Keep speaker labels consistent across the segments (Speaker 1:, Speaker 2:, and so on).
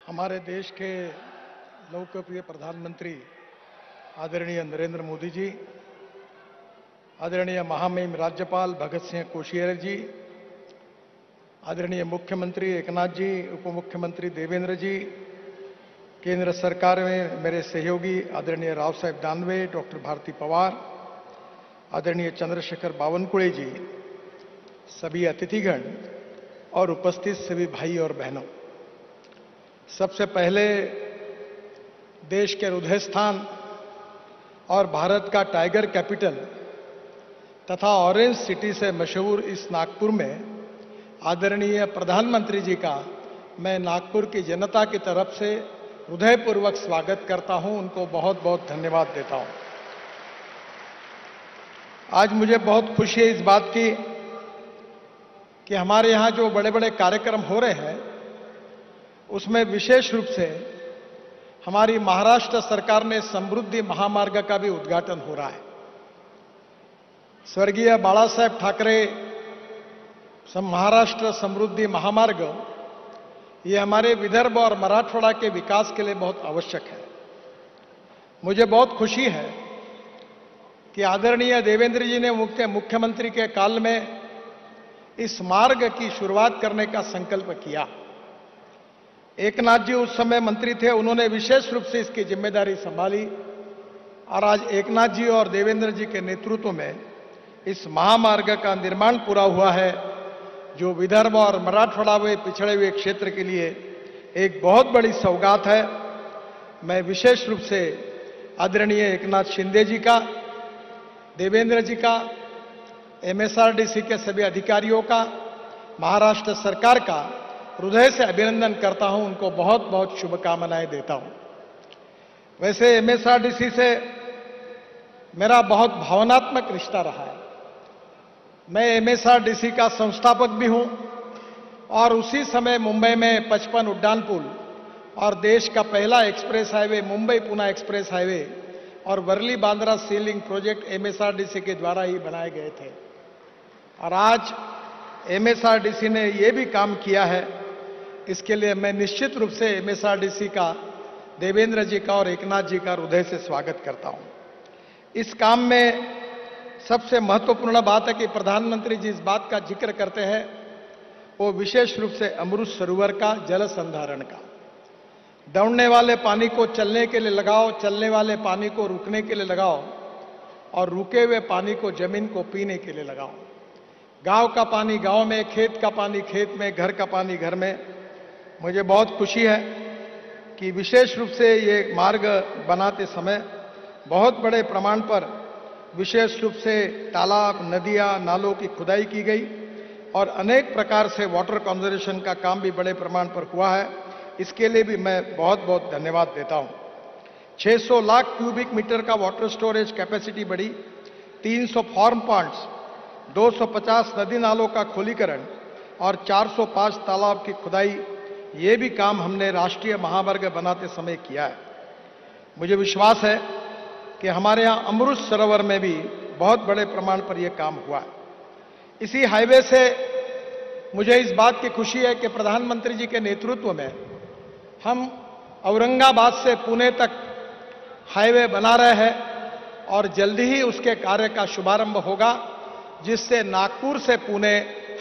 Speaker 1: हमारे देश के लोकप्रिय प्रधानमंत्री आदरणीय नरेंद्र मोदी जी, आदरणीय महामहिम राज्यपाल भगत सिंह कोश्यारी जी, आदरणीय मुख्यमंत्री एकनाथ जी, उप मुख्यमंत्री देवेंद्र जी, केंद्र सरकार में मेरे सहयोगी आदरणीय राव साहेब दानवे, डॉक्टर भारती पवार, आदरणीय चंद्रशेखर बावनकुळे जी, सभी अतिथिगण और उपस्थित सभी भाई और बहनों, सबसे पहले देश के हृदय स्थान और भारत का टाइगर कैपिटल तथा ऑरेंज सिटी से मशहूर इस नागपुर में आदरणीय प्रधानमंत्री जी का मैं नागपुर की जनता की तरफ से हृदयपूर्वक स्वागत करता हूं, उनको बहुत बहुत धन्यवाद देता हूं। आज मुझे बहुत खुशी है इस बात की कि हमारे यहां जो बड़े बड़े कार्यक्रम हो रहे हैं उसमें विशेष रूप से हमारी महाराष्ट्र सरकार ने समृद्धि महामार्ग का भी उद्घाटन हो रहा है। स्वर्गीय बाला साहेब ठाकरे महाराष्ट्र समृद्धि महामार्ग ये हमारे विदर्भ और मराठवाड़ा के विकास के लिए बहुत आवश्यक है। मुझे बहुत खुशी है कि आदरणीय देवेंद्र जी ने मुख्यमंत्री के काल में इस मार्ग की शुरुआत करने का संकल्प किया। एकनाथ जी उस समय मंत्री थे, उन्होंने विशेष रूप से इसकी जिम्मेदारी संभाली और आज एकनाथ जी और देवेंद्र जी के नेतृत्व में इस महामार्ग का निर्माण पूरा हुआ है, जो विदर्भ और मराठवाड़ा में पिछड़े हुए क्षेत्र के लिए एक बहुत बड़ी सौगात है। मैं विशेष रूप से आदरणीय एकनाथ शिंदे जी का, देवेंद्र जी का, एमएसआरडीसी के सभी अधिकारियों का, महाराष्ट्र सरकार का हृदय से अभिनंदन करता हूं, उनको बहुत बहुत शुभकामनाएं देता हूं। वैसे एमएसआरडीसी से मेरा बहुत भावनात्मक रिश्ता रहा है। मैं एमएसआरडीसी का संस्थापक भी हूं और उसी समय मुंबई में 55 उड्डान पुल और देश का पहला express highway Mumbai Pune express highway और वर्ली बांद्रा सी लिंक प्रोजेक्ट एमएसआरडीसी के द्वारा ही बनाए गए थे। और आज एमएसआरडीसी ने यह भी काम किया है, इसके लिए मैं निश्चित रूप से एमएसआरडीसी का, देवेंद्र जी का और एकनाथ जी का हृदय से स्वागत करता हूं। इस काम में सबसे महत्वपूर्ण बात है कि प्रधानमंत्री जी इस बात का जिक्र करते हैं, वो विशेष रूप से अमृत सरोवर का जल संधारण का। दौड़ने वाले पानी को चलने के लिए लगाओ, चलने वाले पानी को रुकने के लिए लगाओ और रुके हुए पानी को जमीन को पीने के लिए लगाओ। गांव का पानी गांव में, खेत का पानी खेत में, घर का पानी घर में। मुझे बहुत खुशी है कि विशेष रूप से ये मार्ग बनाते समय बहुत बड़े प्रमाण पर विशेष रूप से तालाब, नदियां, नालों की खुदाई की गई और अनेक प्रकार से वाटर कंजर्वेशन का काम भी बड़े प्रमाण पर हुआ है। इसके लिए भी मैं बहुत बहुत धन्यवाद देता हूं। 600 लाख क्यूबिक मीटर का वाटर स्टोरेज कैपेसिटी बढ़ी, 300 फार्म पॉन्ड्स, 250 नदी नालों का खोलीकरण और 405 तालाब की खुदाई, ये भी काम हमने राष्ट्रीय महामार्ग बनाते समय किया है। मुझे विश्वास है कि हमारे यहां अमृत सरोवर में भी बहुत बड़े प्रमाण पर यह काम हुआ है। इसी हाईवे से मुझे इस बात की खुशी है कि प्रधानमंत्री जी के नेतृत्व में हम औरंगाबाद से पुणे तक हाईवे बना रहे हैं और जल्दी ही उसके कार्य का शुभारंभ होगा, जिससे नागपुर से पुणे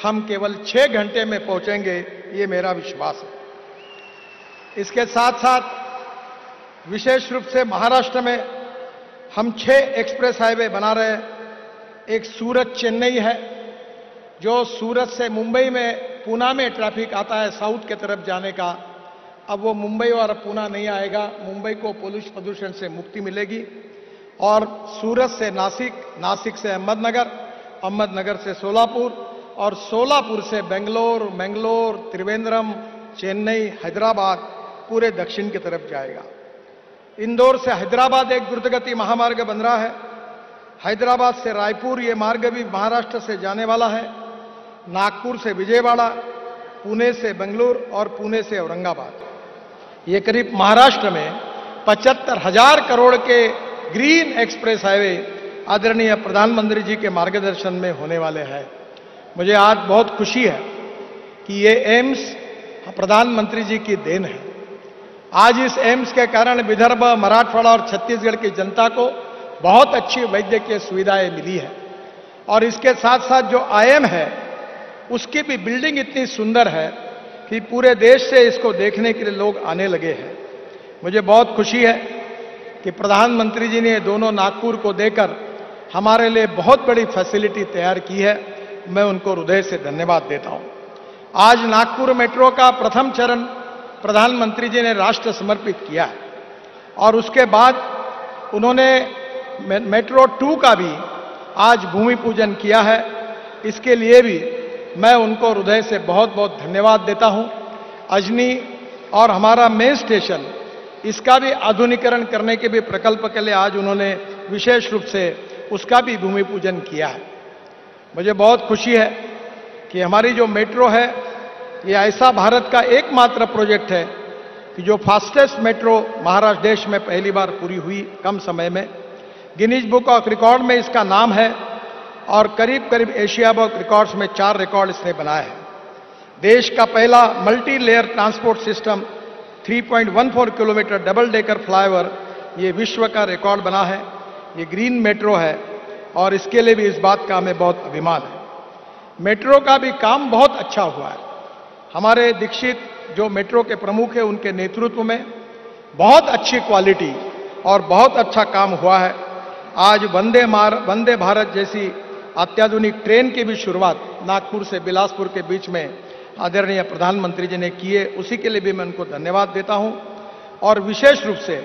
Speaker 1: हम केवल 6 घंटे में पहुंचेंगे, ये मेरा विश्वास है। इसके साथ साथ विशेष रूप से महाराष्ट्र में हम 6 एक्सप्रेस हाईवे बना रहे हैं। एक सूरत चेन्नई है, जो सूरत से मुंबई में पुणे में ट्रैफिक आता है साउथ की तरफ जाने का, अब वो मुंबई और पुणे नहीं आएगा। मुंबई को पोल्यूशन प्रदूषण से मुक्ति मिलेगी। और सूरत से नासिक, नासिक से अहमदनगर, अहमदनगर से सोलापुर और सोलापुर से बेंगलोर, मैंगलोर, त्रिवेंद्रम, चेन्नई, हैदराबाद, पूरे दक्षिण की तरफ जाएगा। इंदौर से हैदराबाद एक द्रुतगति महामार्ग बन रहा है। हैदराबाद से रायपुर ये मार्ग भी महाराष्ट्र से जाने वाला है। नागपुर से विजयवाड़ा, पुणे से बेंगलुरु और पुणे से औरंगाबाद। ये करीब महाराष्ट्र में 75,000 करोड़ के ग्रीन एक्सप्रेस हाईवे आदरणीय प्रधानमंत्री जी के मार्गदर्शन में होने वाले हैं। मुझे आज बहुत खुशी है कि ये एम्स प्रधानमंत्री जी की देन है। आज इस एम्स के कारण विदर्भ, मराठवाड़ा और छत्तीसगढ़ की जनता को बहुत अच्छी वैद्यकीय सुविधाएं मिली है। और इसके साथ साथ जो आईएम है उसकी भी बिल्डिंग इतनी सुंदर है कि पूरे देश से इसको देखने के लिए लोग आने लगे हैं। मुझे बहुत खुशी है कि प्रधानमंत्री जी ने दोनों नागपुर को देकर हमारे लिए बहुत बड़ी फैसिलिटी तैयार की है। मैं उनको हृदय से धन्यवाद देता हूं। आज नागपुर मेट्रो का प्रथम चरण प्रधानमंत्री जी ने राष्ट्र समर्पित किया है और उसके बाद उन्होंने मेट्रो 2 का भी आज भूमि पूजन किया है। इसके लिए भी मैं उनको हृदय से बहुत बहुत धन्यवाद देता हूं। अजनी और हमारा मेन स्टेशन, इसका भी आधुनिकीकरण करने के भी प्रकल्प के लिए आज उन्होंने विशेष रूप से उसका भी भूमि पूजन किया है। मुझे बहुत खुशी है कि हमारी जो मेट्रो है ये ऐसा भारत का एकमात्र प्रोजेक्ट है कि जो फास्टेस्ट मेट्रो महाराष्ट्र देश में पहली बार पूरी हुई कम समय में। गिनीज बुक ऑफ रिकॉर्ड में इसका नाम है और करीब करीब एशिया बुक रिकॉर्ड्स में 4 रिकॉर्ड इसने बनाए हैं। देश का पहला multi layer transport system 3.14 kilometre double decker flyover, ये विश्व का रिकॉर्ड बना है। ये ग्रीन मेट्रो है और इसके लिए भी इस बात का हमें बहुत अभिमान है। मेट्रो का भी काम बहुत अच्छा हुआ है। हमारे दीक्षित जो मेट्रो के प्रमुख हैं उनके नेतृत्व में बहुत अच्छी क्वालिटी और बहुत अच्छा काम हुआ है। आज वंदे भारत जैसी अत्याधुनिक ट्रेन की भी शुरुआत नागपुर से बिलासपुर के बीच में आदरणीय प्रधानमंत्री जी ने की है। उसी के लिए भी मैं उनको धन्यवाद देता हूं। और विशेष रूप से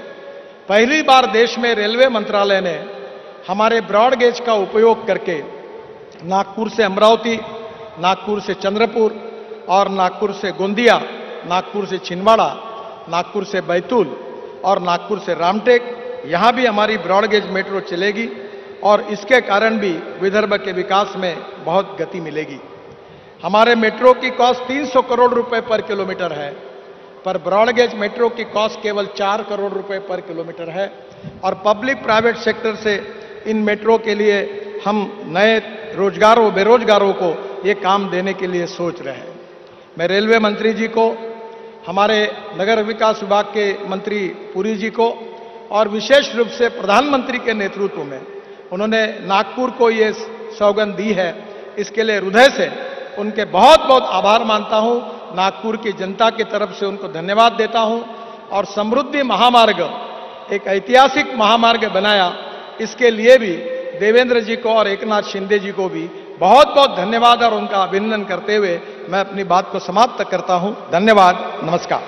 Speaker 1: पहली बार देश में रेलवे मंत्रालय ने हमारे ब्रॉड गेज का उपयोग करके नागपुर से अमरावती, नागपुर से चंद्रपुर और नागपुर से गोंदिया, नागपुर से छिंदवाड़ा, नागपुर से बैतूल और नागपुर से रामटेक, यहां भी हमारी ब्रॉड गेज मेट्रो चलेगी और इसके कारण भी विदर्भ के विकास में बहुत गति मिलेगी। हमारे मेट्रो की कॉस्ट 300 करोड़ रुपए पर किलोमीटर है, पर ब्रॉड गेज मेट्रो की कॉस्ट केवल 4 करोड़ रुपए पर किलोमीटर है। और पब्लिक प्राइवेट सेक्टर से इन मेट्रो के लिए हम नए बेरोजगारों को ये काम देने के लिए सोच रहे हैं। मैं रेलवे मंत्री जी को, हमारे नगर विकास विभाग के मंत्री पुरी जी को और विशेष रूप से प्रधानमंत्री के नेतृत्व में उन्होंने नागपुर को ये सौगंध दी है, इसके लिए हृदय से उनके बहुत बहुत आभार मानता हूं। नागपुर की जनता की तरफ से उनको धन्यवाद देता हूं। और समृद्धि महामार्ग एक ऐतिहासिक महामार्ग बनाया, इसके लिए भी देवेंद्र जी को और एकनाथ शिंदे जी को भी बहुत बहुत धन्यवाद और उनका अभिनंदन करते हुए मैं अपनी बात को समाप्त करता हूं। धन्यवाद, नमस्कार।